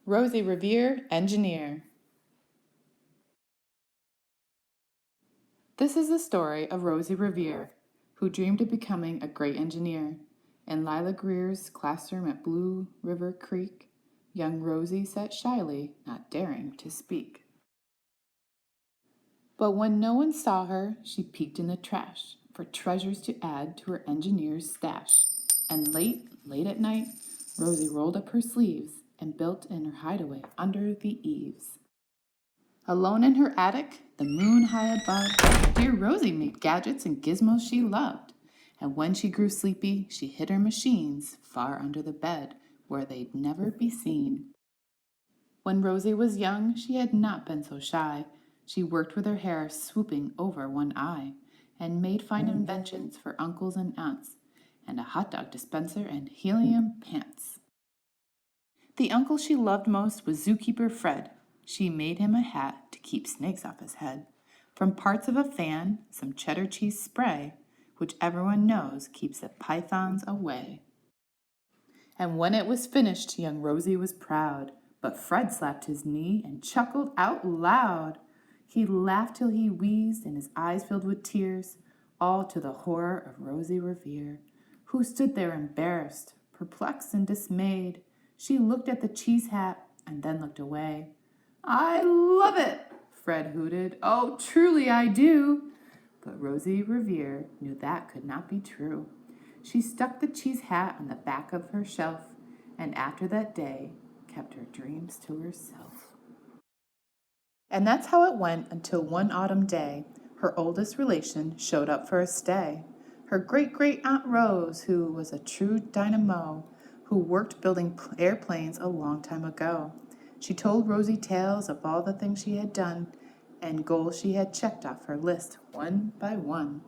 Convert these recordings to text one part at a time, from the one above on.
Rosie Revere, engineer. This is the story of Rosie Revere, who dreamed of becoming a great engineer. In Lila Greer's classroom at Blue River Creek, young Rosie sat shyly, not daring to speak. But when no one saw her, she peeked in the trash for treasures to add to her engineer's stash. And late at night, Rosie rolled up her sleeves and built in her hideaway under the eaves. Alone in her attic, the moon high above, dear Rosie made gadgets and gizmos she loved. And when she grew sleepy, she hid her machines far under the bed where they'd never be seen. When Rosie was young, she had not been so shy. She worked with her hair swooping over one eye and made fine inventions for uncles and aunts, and a hot dog dispenser and helium pants. The uncle she loved most was zookeeper Fred. She made him a hat to keep snakes off his head. From parts of a fan, some cheddar cheese spray, which everyone knows keeps the pythons away. And when it was finished, young Rosie was proud, but Fred slapped his knee and chuckled out loud. He laughed till he wheezed and his eyes filled with tears, all to the horror of Rosie Revere, who stood there embarrassed, perplexed and dismayed. She looked at the cheese hat and then looked away. "I love it," Fred hooted. "Oh, truly I do." But Rosie Revere knew that could not be true. She stuck the cheese hat on the back of her shelf, and after that day, kept her dreams to herself. And that's how it went until one autumn day, her oldest relation showed up for a stay. Her great-great-aunt Rose, who was a true dynamo, who worked building airplanes a long time ago. She told Rosie tales of all the things she had done and goals she had checked off her list one by one.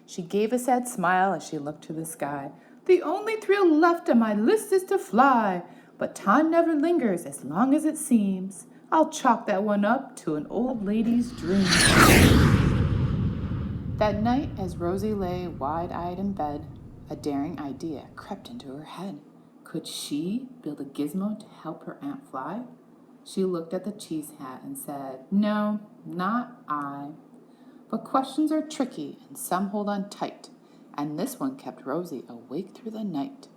She gave a sad smile as she looked to the sky. "The only thrill left on my list is to fly, but time never lingers as long as it seems. I'll chalk that one up to an old lady's dream." That night, as Rosie lay wide-eyed in bed, a daring idea crept into her head. Could she build a gizmo to help her aunt fly? She looked at the cheese hat and said, "No, not I." But questions are tricky and some hold on tight, and this one kept Rosie awake through the night.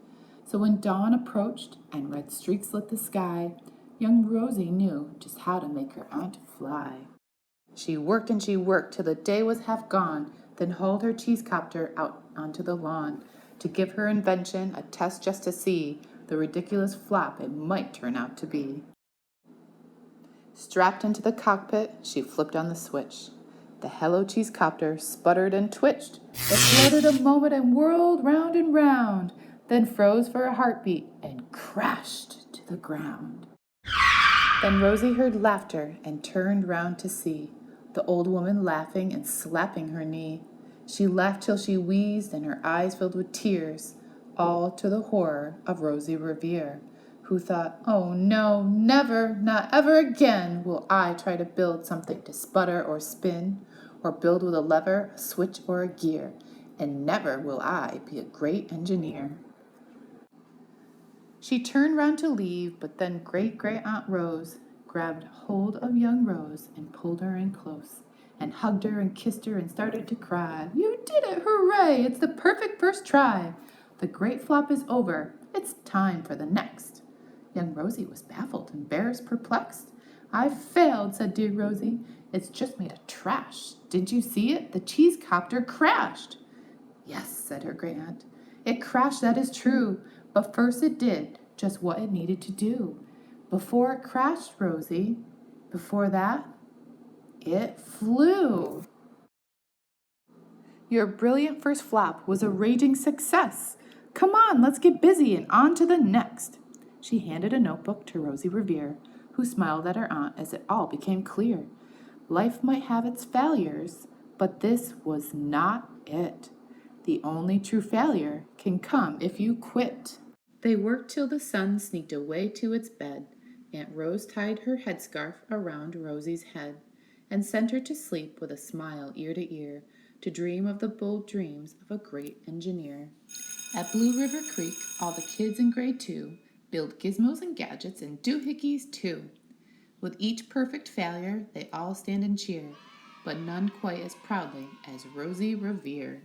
So when dawn approached and red streaks lit the sky, young Rosie knew just how to make her aunt fly. She worked and she worked till the day was half gone, then hauled her cheese copter out onto the lawn to give her invention a test just to see the ridiculous flop it might turn out to be. Strapped into the cockpit, she flipped on the switch. The Hello Cheese copter sputtered and twitched. It fluttered a moment and whirled round and round, then froze for a heartbeat and crashed to the ground. Then Rosie heard laughter and turned round to see the old woman laughing and slapping her knee. She laughed till she wheezed and her eyes filled with tears, all to the horror of Rosie Revere, who thought, "Oh no, never, not ever again will I try to build something to sputter or spin, or build with a lever, a switch, or a gear, and never will I be a great engineer." She turned round to leave, but then great-great-aunt Rose grabbed hold of young Rose and pulled her in close, and hugged her and kissed her and started to cry. "You did it! Hooray! It's the perfect first try! The great flop is over. It's time for the next." Young Rosie was baffled, embarrassed, perplexed. "I've failed," said dear Rosie. "It's just made of trash. Did you see it? The cheese copter crashed." "Yes," said her great aunt. "It crashed, that is true. But first it did just what it needed to do. Before it crashed, Rosie, before that, it flew." "Your brilliant first flop was a raging success. Come on, let's get busy and on to the next." She handed a notebook to Rosie Revere, who smiled at her aunt as it all became clear. Life might have its failures, but this was not it. The only true failure can come if you quit. They worked till the sun sneaked away to its bed. Aunt Rose tied her headscarf around Rosie's head and sent her to sleep with a smile ear to ear, to dream of the bold dreams of a great engineer. At Blue River Creek, all the kids in grade 2 build gizmos and gadgets and doohickeys too. With each perfect failure, they all stand and cheer, but none quite as proudly as Rosie Revere.